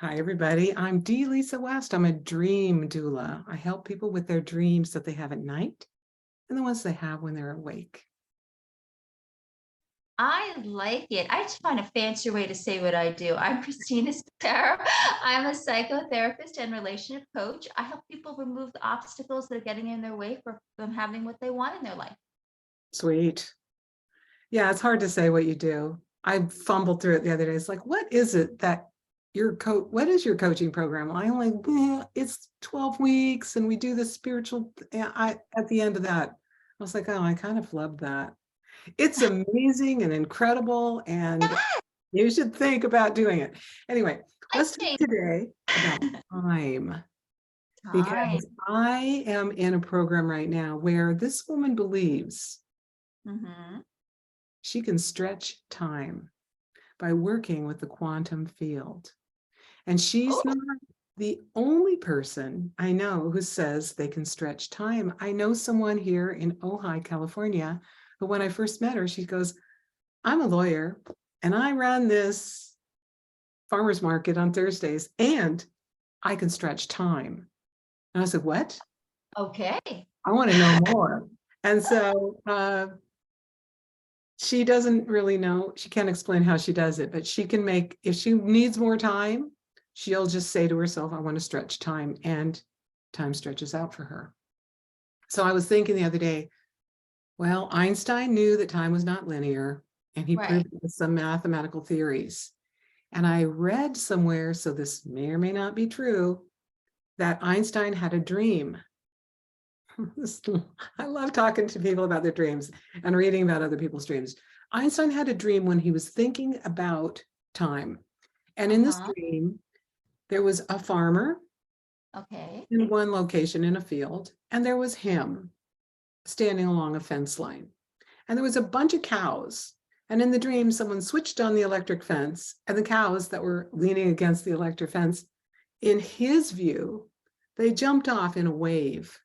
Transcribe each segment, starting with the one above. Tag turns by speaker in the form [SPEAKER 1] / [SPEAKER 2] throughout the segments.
[SPEAKER 1] Hi, everybody. I'm Dee Lisa West. I'm a dream doula. I help people with their dreams that they have at night and the ones they have when they're awake.
[SPEAKER 2] I like it. I just find a fancier way to say what I do. I'm Cristina Sarah. I'm a psychotherapist and relationship coach. I help people remove the obstacles that are getting in their way for them having what they want in their life.
[SPEAKER 1] Sweet. Yeah, it's hard to say what you do. I fumbled through it the other day. It's like, what is it that what is your coaching program? I only, it's 12 weeks and we do the spiritual, at the end of that, I was like, oh, I kind of love that. It's amazing and incredible, and you should think about doing it. Anyway,
[SPEAKER 2] I
[SPEAKER 1] let's talk
[SPEAKER 2] think
[SPEAKER 1] today about time,
[SPEAKER 2] time.
[SPEAKER 1] because I am in a program right now where this woman believes
[SPEAKER 2] Hmm.
[SPEAKER 1] she can stretch time by working with the quantum field. And she's
[SPEAKER 2] Oh,
[SPEAKER 1] not the only person I know who says they can stretch time. I know someone here in Ojai, California, who when I first met her, she goes, I'm a lawyer and I run this farmer's market on Thursdays and I can stretch time. And I said, what?
[SPEAKER 2] okay.
[SPEAKER 1] I want to know more. And so she doesn't really know, she can't explain how she does it, but she can make, if she needs more time, she'll just say to herself, I want to stretch time, and time stretches out for her. So I was thinking the other day, well, Einstein knew that time was not linear, and he
[SPEAKER 2] Right.
[SPEAKER 1] proved it with some mathematical theories. And I read somewhere, so this may or may not be true, that Einstein had a dream. I love talking to people about their dreams and reading about other people's dreams. Einstein had a dream when he was thinking about time. And in this
[SPEAKER 2] Uh-huh.
[SPEAKER 1] dream, there was a farmer
[SPEAKER 2] Okay.
[SPEAKER 1] in one location in a field, and there was him standing along a fence line. And there was a bunch of cows. And in the dream, someone switched on the electric fence, and the cows that were leaning against the electric fence, in his view, they jumped off in a wave.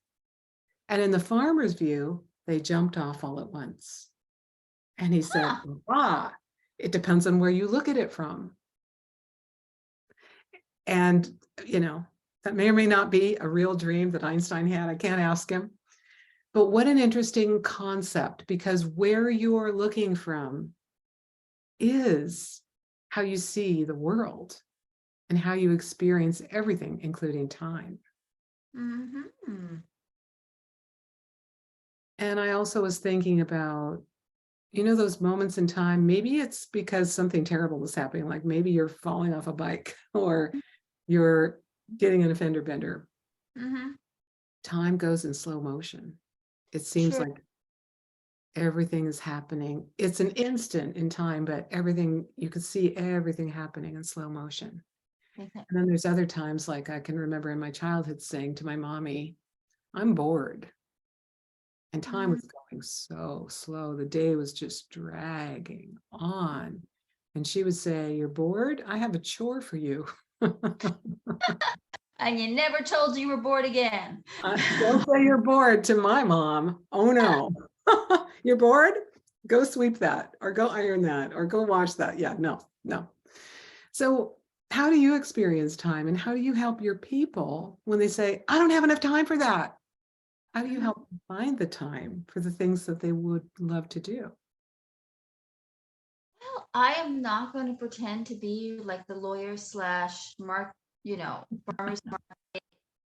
[SPEAKER 1] And in the farmer's view, they jumped off all at once. And he said,
[SPEAKER 2] Huh.
[SPEAKER 1] ah, it depends on where you look at it from. And, you know, that may or may not be a real dream that Einstein had. I can't ask him. But what an interesting concept, because where you're looking from is how you see the world and how you experience everything, including time.
[SPEAKER 2] Hmm.
[SPEAKER 1] And I also was thinking about, those moments in time, maybe it's because something terrible was happening, like maybe you're falling off a bike or you're getting an a fender bender.
[SPEAKER 2] Hmm.
[SPEAKER 1] Time goes in slow motion. It seems
[SPEAKER 2] True.
[SPEAKER 1] like everything is happening. It's an instant in time, but everything, you can see everything happening in slow motion.
[SPEAKER 2] Okay.
[SPEAKER 1] And then there's other times, like I can remember in my childhood saying to my mommy, I'm bored. And time
[SPEAKER 2] Mhm.
[SPEAKER 1] was going so slow. The day was just dragging on. And she would say, you're bored? I have a chore for you.
[SPEAKER 2] And you never told you were bored again.
[SPEAKER 1] Don't say you're bored to my mom. Oh no. You're bored? Go sweep that, or go iron that, or go wash that. Yeah, no, no. So how do you experience time, and how do you help your people when they say, I don't have enough time for that? How do you
[SPEAKER 2] Mhm.
[SPEAKER 1] help them find the time for the things that they would love to do?
[SPEAKER 2] Well, I am not going to pretend to be like the lawyer slash farmer's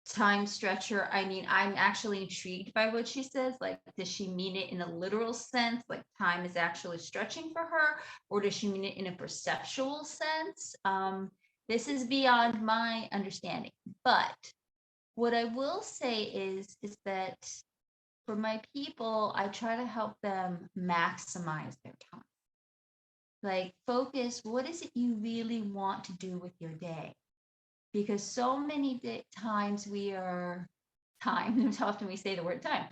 [SPEAKER 2] time stretcher. I mean, I'm actually intrigued by what she says. Like, does she mean it in a literal sense, like time is actually stretching for her, or does she mean it in a perceptual sense? This is beyond my understanding. But what I will say is that for my people, I try to help them maximize their time. Like, focus, what is it you really want to do with your day? Because so many times how often we say the word time,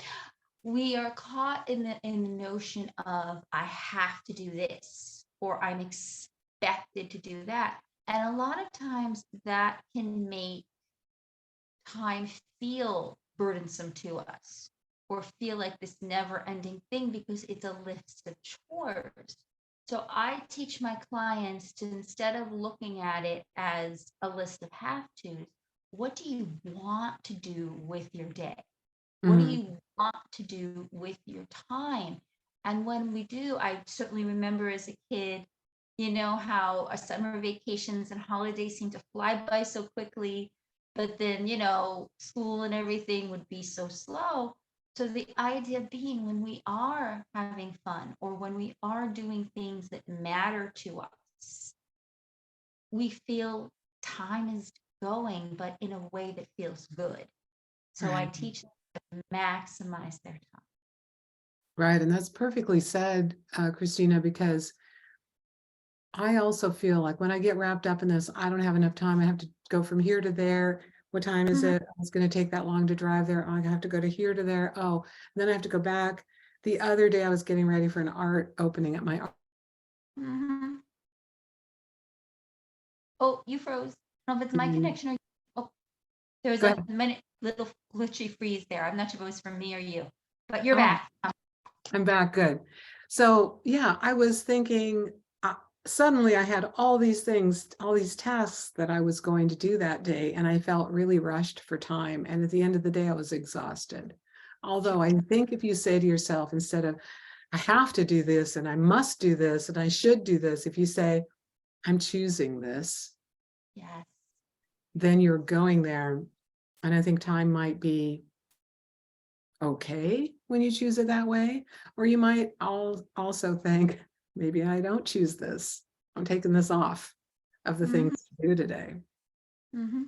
[SPEAKER 2] we are caught in the notion of I have to do this or I'm expected to do that. And a lot of times that can make time feel burdensome to us or feel like this never ending thing because it's a list of chores. So I teach my clients to, instead of looking at it as a list of have tos, what do you want to do with your day? What do
[SPEAKER 1] Mm,
[SPEAKER 2] you want to do with your time? And when we do, I certainly remember as a kid, how our summer vacations and holidays seem to fly by so quickly, but then, school and everything would be so slow. So the idea being, when we are having fun or when we are doing things that matter to us, we feel time is going, but in a way that feels good. So I
[SPEAKER 1] right.
[SPEAKER 2] teach them to maximize their time.
[SPEAKER 1] Right. And that's perfectly said, Christina, because I also feel like when I get wrapped up in this, I don't have enough time. I have to go from here to there. What time is
[SPEAKER 2] Mhm,
[SPEAKER 1] it? It's going to take that long to drive there. Oh, I have to go to here to there. Oh, then I have to go back. The other day I was getting ready for an art opening at my
[SPEAKER 2] mhm. Oh, you froze. I don't know if it's my
[SPEAKER 1] art.
[SPEAKER 2] connection or oh, there was
[SPEAKER 1] Go
[SPEAKER 2] a
[SPEAKER 1] ahead.
[SPEAKER 2] minute little glitchy freeze there. I'm not sure if it was from me or you, but you're
[SPEAKER 1] Oh,
[SPEAKER 2] back.
[SPEAKER 1] I'm back. Good. So yeah, I was thinking, uh, suddenly I had all these things, all these tasks that I was going to do that day, and I felt really rushed for time. And at the end of the day, I was exhausted.
[SPEAKER 2] Sure.
[SPEAKER 1] Although I think if you say to yourself, instead of, I have to do this and I must do this and I should do this, if you say, I'm choosing this,
[SPEAKER 2] Yes.
[SPEAKER 1] then you're going there. And I think time might be okay when you choose it that way. Or you might also think, maybe I don't choose this. I'm taking this off of the things
[SPEAKER 2] Hmm.
[SPEAKER 1] to do today.
[SPEAKER 2] Hmm.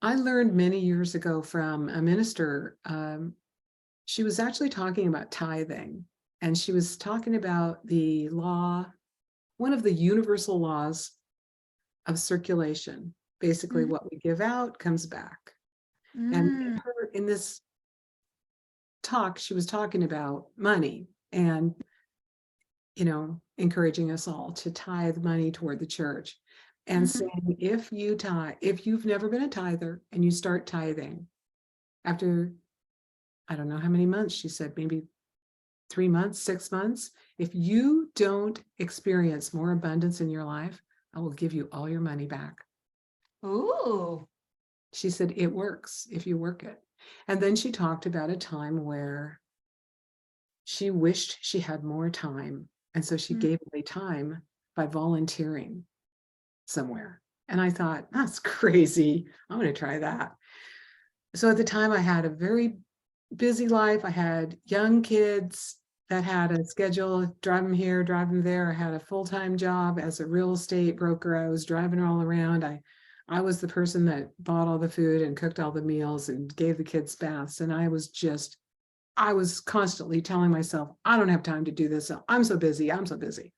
[SPEAKER 1] I learned many years ago from a minister. She was actually talking about tithing, and she was talking about the law, one of the universal laws of circulation. Basically,
[SPEAKER 2] Hmm.
[SPEAKER 1] what we give out comes back. And
[SPEAKER 2] Mm.
[SPEAKER 1] in this talk, she was talking about money and encouraging us all to tithe money toward the church and
[SPEAKER 2] Hmm.
[SPEAKER 1] saying, if you've never been a tither and you start tithing after, I don't know how many months, she said, maybe 3 months, 6 months, if you don't experience more abundance in your life, I will give you all your money back.
[SPEAKER 2] Ooh.
[SPEAKER 1] She said, it works if you work it. And then she talked about a time where she wished she had more time. And so she
[SPEAKER 2] Mm.
[SPEAKER 1] gave away time by volunteering somewhere. And I thought, that's crazy. I'm going to try that. So at the time, I had a very busy life. I had young kids that had a schedule, drive them here, drive them there. I had a full-time job as a real estate broker. I was driving all around. I was the person that bought all the food and cooked all the meals and gave the kids baths. And I was constantly telling myself, I don't have time to do this. I'm so busy. I'm so busy.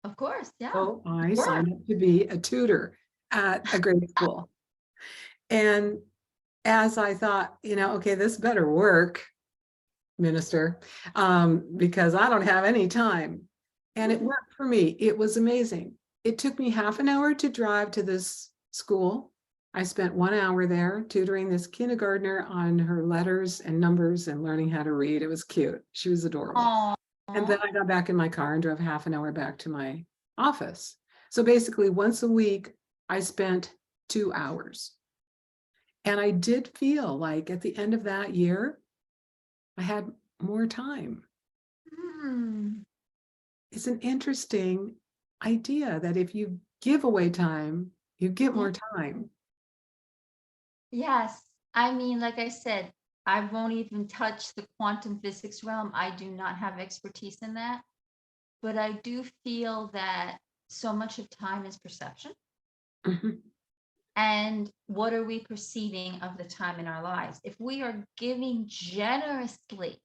[SPEAKER 2] Of course. Yeah.
[SPEAKER 1] So I
[SPEAKER 2] Work.
[SPEAKER 1] signed up to be a tutor at a grade school. And as I thought, okay, this better work, minister, because I don't have any time. And it
[SPEAKER 2] Mhm.
[SPEAKER 1] worked for me. It was amazing. It took me half an hour to drive to this school. I spent 1 hour there tutoring this kindergartner on her letters and numbers and learning how to read. It was cute. She was adorable.
[SPEAKER 2] Aw.
[SPEAKER 1] And then I got back in my car and drove half an hour back to my office. So basically, once a week, I spent 2 hours. And I did feel like at the end of that year, I had more time.
[SPEAKER 2] Mm.
[SPEAKER 1] It's an interesting idea that if you give away time, you get
[SPEAKER 2] Yeah.
[SPEAKER 1] more time.
[SPEAKER 2] Yes. I mean, like I said, I won't even touch the quantum physics realm. I do not have expertise in that. But I do feel that so much of time is perception.
[SPEAKER 1] Mhm.
[SPEAKER 2] And what are we perceiving of the time in our lives? If we are giving generously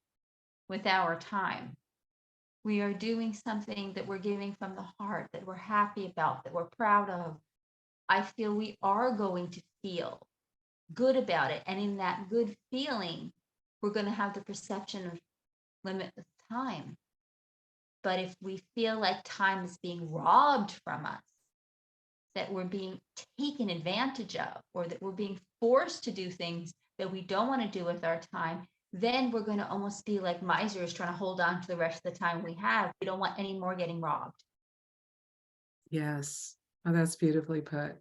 [SPEAKER 2] with our time, we are doing something that we're giving from the heart, that we're happy about, that we're proud of. I feel we are going to feel good about it. And in that good feeling, we're going to have the perception of limitless time. But if we feel like time is being robbed from us, that we're being taken advantage of, or that we're being forced to do things that we don't want to do with our time, then we're going to almost be like misers trying to hold on to the rest of the time we have. We don't want any more getting robbed.
[SPEAKER 1] Yes. Oh, that's beautifully put.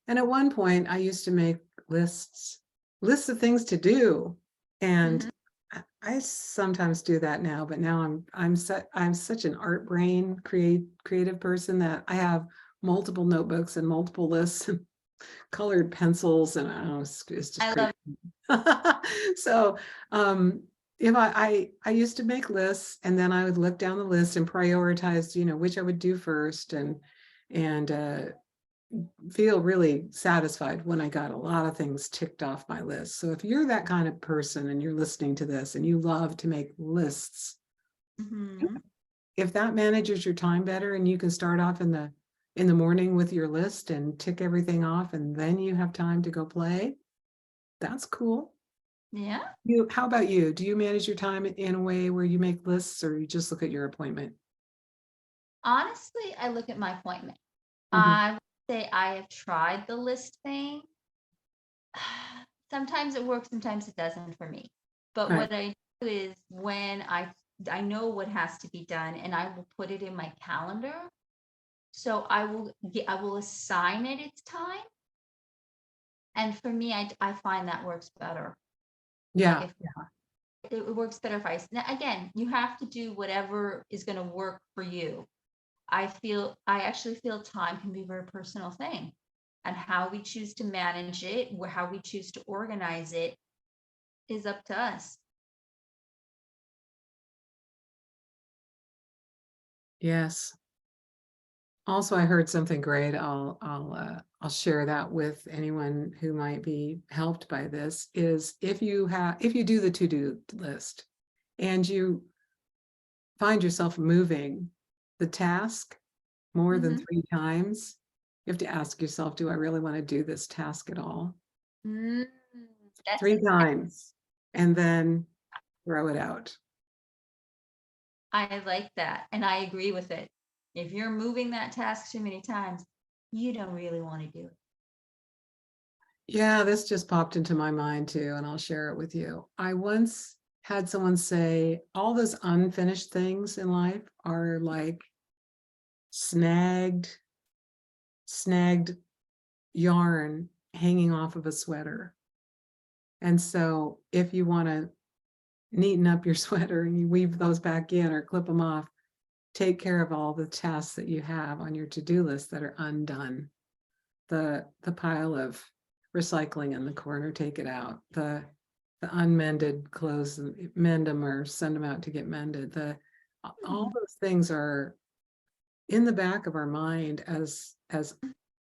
[SPEAKER 1] And at one point, I used to make lists of things to do, and
[SPEAKER 2] Mhm.
[SPEAKER 1] I sometimes do that now. But now I'm such an art brain, creative person that I have multiple notebooks and multiple lists and colored pencils, and I don't know, it's just
[SPEAKER 2] I
[SPEAKER 1] crazy.
[SPEAKER 2] love
[SPEAKER 1] So if I used to make lists, and then I would look down the list and prioritize, which I would do first, and feel really satisfied when I got a lot of things ticked off my list. So if you're that kind of person and you're listening to this and you love to make lists,
[SPEAKER 2] Mhm.
[SPEAKER 1] if that manages your time better and you can start off in the morning with your list and tick everything off, and then you have time to go play, that's cool.
[SPEAKER 2] Yeah.
[SPEAKER 1] How about you? Do you manage your time in a way where you make lists, or you just look at your appointment?
[SPEAKER 2] Honestly, I look at my appointment.
[SPEAKER 1] Mhm.
[SPEAKER 2] I would say I have tried the list thing. Sometimes it works, sometimes it doesn't for me. But
[SPEAKER 1] Right.
[SPEAKER 2] what I do is when I know what has to be done and I will put it in my calendar. So I will assign it its time. And for me, I find that works better. Like
[SPEAKER 1] Yeah.
[SPEAKER 2] if it works better if now again, you have to do whatever is going to work for you. I actually feel time can be a very personal thing. And how we choose to manage it, how we choose to organize it is up to us.
[SPEAKER 1] Yes. Also, I heard something great. I'll share that with anyone who might be helped by this. Is if you do the to-do list and you find yourself moving the task more than
[SPEAKER 2] Hmm.
[SPEAKER 1] 3 times, you have to ask yourself, do I really want to do this task at all?
[SPEAKER 2] Mm, that's
[SPEAKER 1] Three
[SPEAKER 2] exactly.
[SPEAKER 1] times, and then throw it out.
[SPEAKER 2] I like that, and I agree with it. If you're moving that task too many times, you don't really want to do it.
[SPEAKER 1] Yeah, this just popped into my mind too, and I'll share it with you. I once had someone say all those unfinished things in life are like snagged, snagged yarn hanging off of a sweater. And so if you want to neaten up your sweater and you weave those back in or clip them off, take care of all the tasks that you have on your to-do list that are undone. The pile of recycling in the corner, take it out. The unmended clothes, mend them or send them out to get mended. All
[SPEAKER 2] Hmm.
[SPEAKER 1] those things are in the back of our mind as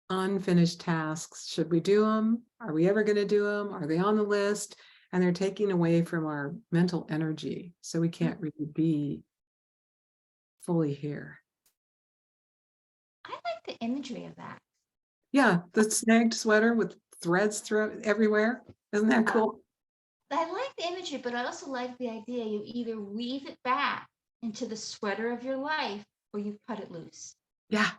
[SPEAKER 1] unfinished tasks. Should we do them? Are we ever going to do them? Are they on the list? And they're taking away from our mental energy, so we can't really be fully here.
[SPEAKER 2] I like the imagery of that.
[SPEAKER 1] Yeah, the snagged sweater with threads through everywhere. Isn't that
[SPEAKER 2] Uh,
[SPEAKER 1] cool?
[SPEAKER 2] I like the imagery, but I also like the idea you either weave it back into the sweater of your life or you cut it loose.
[SPEAKER 1] Yeah.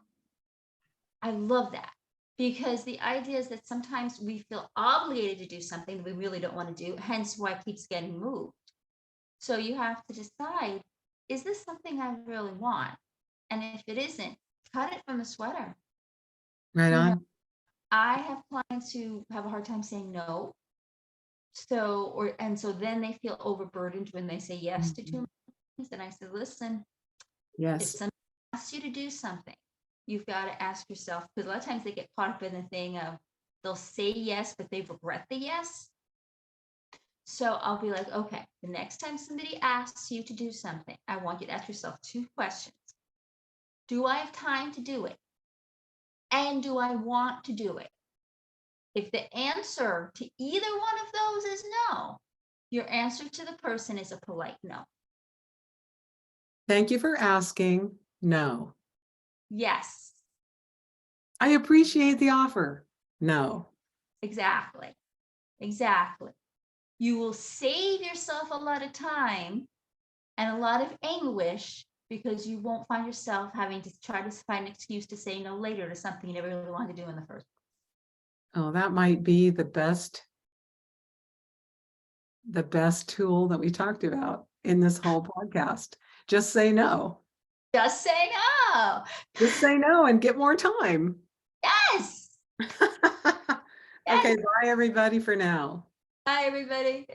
[SPEAKER 2] I love that because the idea is that sometimes we feel obligated to do something that we really don't want to do, hence why it keeps getting moved. So you have to decide, is this something I really want? And if it isn't, cut it from the sweater.
[SPEAKER 1] Right
[SPEAKER 2] You know,
[SPEAKER 1] on.
[SPEAKER 2] I have clients who have a hard time saying no. So then they feel overburdened when they say yes to too
[SPEAKER 1] Mhm.
[SPEAKER 2] many things. And I said, listen, if
[SPEAKER 1] Yes.
[SPEAKER 2] somebody asks you to do something, you've got to ask yourself, because a lot of times they get caught up in the thing of they'll say yes, but they regret the yes. So I'll be like, okay, the next time somebody asks you to do something, I want you to ask yourself 2 questions. Do I have time to do it? And do I want to do it? If the answer to either one of those is no, your answer to the person is a polite no.
[SPEAKER 1] Thank you for asking. No.
[SPEAKER 2] Yes,
[SPEAKER 1] I appreciate the offer. No.
[SPEAKER 2] exactly. Exactly. You will save yourself a lot of time and a lot of anguish because you won't find yourself having to try to find an excuse to say no later to something you never really wanted to do in the first place.
[SPEAKER 1] Oh, that might be the best the best tool that we talked about in this whole podcast. Just say no.
[SPEAKER 2] Just say no.
[SPEAKER 1] Just say no and get more time.
[SPEAKER 2] Yes.
[SPEAKER 1] Okay,
[SPEAKER 2] Yes.
[SPEAKER 1] bye everybody for now.
[SPEAKER 2] Bye, everybody.